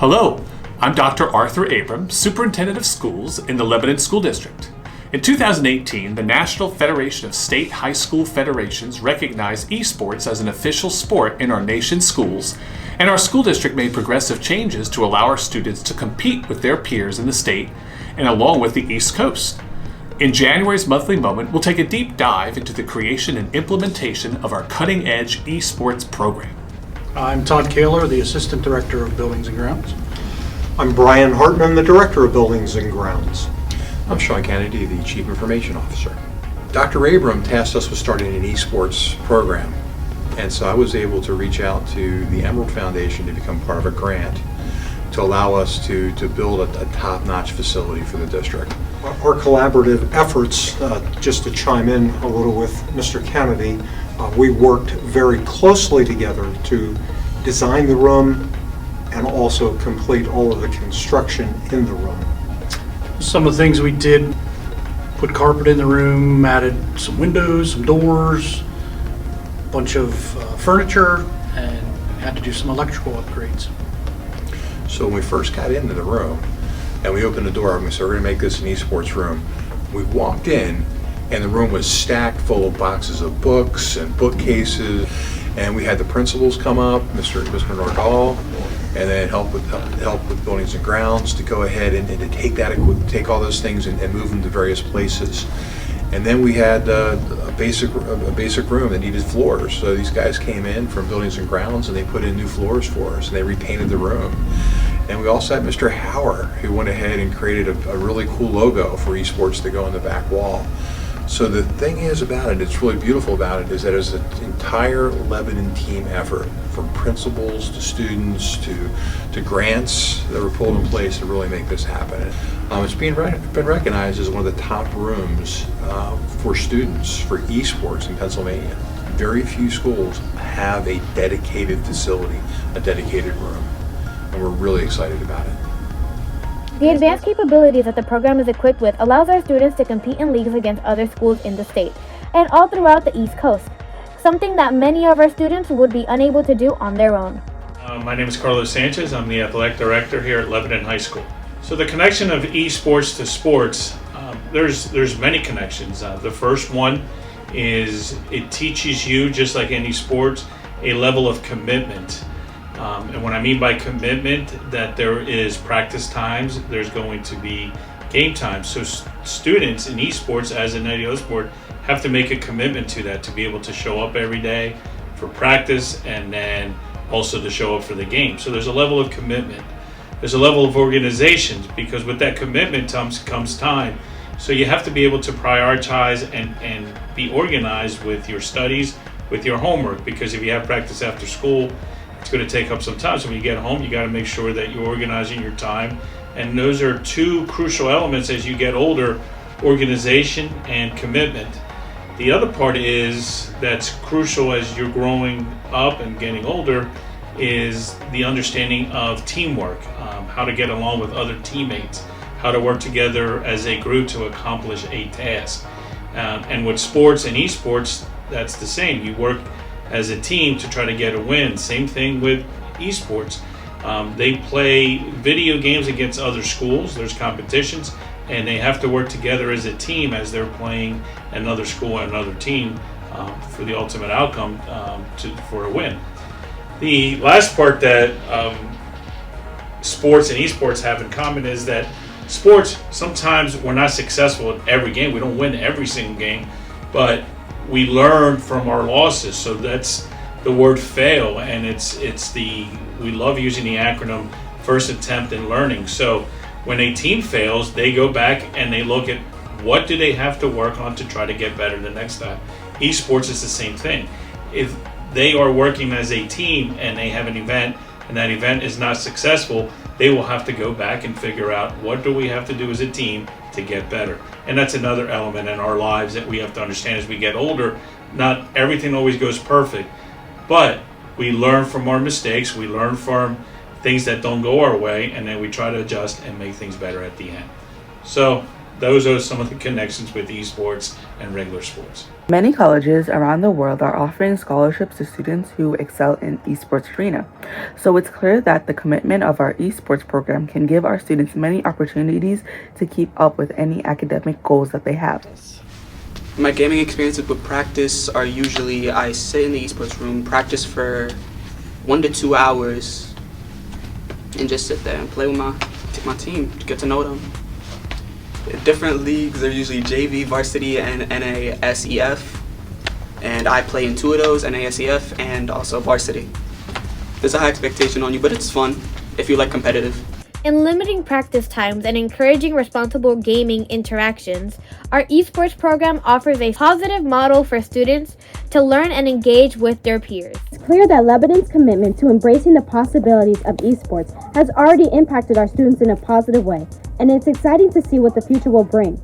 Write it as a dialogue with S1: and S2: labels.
S1: Hello, I'm Dr. Arthur Abram, Superintendent of Schools in the Lebanon School District. In 2018, the National Federation of State High School Federations recognized esports as an official sport in our nation's schools, and our school district made progressive changes to allow our students to compete with their peers in the state and along with the East Coast. In January's Monthly Moment, we'll take a deep dive into the creation and implementation of our cutting-edge esports program.
S2: I'm Todd Kaler, the Assistant Director of Buildings and Grounds.
S3: I'm Brian Hartman, the Director of Buildings and Grounds.
S4: I'm Sean Kennedy, the Chief Information Officer. Dr. Abram tasked us with starting an esports program, and so I was able to reach out to the Emerald Foundation to become part of a grant to allow us to build a top-notch facility for the district.
S3: Our collaborative efforts, just to chime in a little with Mr. Kennedy, we worked very closely together to design the room and also complete all of the construction in the room.
S2: Some of the things we did: put carpet in the room, added some windows, some doors, a bunch of furniture, and had to do some electrical upgrades.
S4: So when we first got into the room and we opened the door and we said, we're going to make this an esports room, we walked in and the room was stacked full of boxes of books and bookcases, and we had the principals come up, Mr. Nordal, and then help with Buildings and Grounds to go ahead and to take all those things and move them to various places. And then we had a basic room that needed floors. So these guys came in from Buildings and Grounds and they put in new floors for us and they repainted the room. And we also had Mr. Hauer, who went ahead and created a really cool logo for esports to go on the back wall. So the thing is about it, it's really beautiful about it, is that it's an entire Lebanon team effort, from principals to students to grants that were pulled in place to really make this happen. It's been recognized as one of the top rooms for students for esports in Pennsylvania. Very few schools have a dedicated facility, a dedicated room, and we're really excited about it.
S5: The advanced capabilities that the program is equipped with allows our students to compete in leagues against other schools in the state and all throughout the East Coast, something that many of our students would be unable to do on their own.
S6: My name is Carlos Sanchez. I'm the athletic director here at Lebanon High School. So the connection of esports to sports, there's many connections. The first one is it teaches you, just like any sports, a level of commitment. And what I mean by commitment, that there is practice times, there's going to be game times. So students in esports, as in any other sport, have to make a commitment to that, to be able to show up every day for practice and then also to show up for the game. So there's a level of commitment. There's a level of organization, because with that commitment comes time. So you have to be able to prioritize and be organized with your studies, with your homework, because if you have practice after school, it's going to take up some time. So when you get home, you got to make sure that you're organizing your time. And those are two crucial elements as you get older: organization and commitment. The other part is that's crucial as you're growing up and getting older is the understanding of teamwork, how to get along with other teammates, how to work together as a group to accomplish a task. And with sports and esports, that's the same. You work as a team to try to get a win. Same thing with esports. They play video games against other schools. There's competitions, and they have to work together as a team as they're playing another school and another team for the ultimate outcome for a win. The last part that sports and esports have in common is that sports, sometimes we're not successful at every game. We don't win every single game, but we learn from our losses. So that's the word fail, and we love using the acronym first attempt in learning. So when a team fails, they go back and they look at what do they have to work on to try to get better the next time. Esports is the same thing. If they are working as a team and they have an event and that event is not successful, they will have to go back and figure out what do we have to do as a team to get better. And that's another element in our lives that we have to understand as we get older. Not everything always goes perfect, but we learn from our mistakes, we learn from things that don't go our way, and then we try to adjust and make things better at the end. So Those are some of the connections with esports and regular sports.
S7: Many colleges around the world are offering scholarships to students who excel in esports arena. So it's clear that the commitment of our esports program can give our students many opportunities to keep up with any academic goals that they have.
S8: My gaming experiences with practice are usually I sit in the esports room, practice for 1 to 2 hours, and just sit there and play with my team to get to know them. Different leagues, they're usually JV, varsity, and NASEF, and I play in 2 of those, NASEF and also varsity. There's a high expectation on you, but it's fun if you like competitive.
S5: In limiting practice times and encouraging responsible gaming interactions, our esports program offers a positive model for students to learn and engage with their peers.
S9: It's clear that Lebanon's commitment to embracing the possibilities of esports has already impacted our students in a positive way, and it's exciting to see what the future will bring.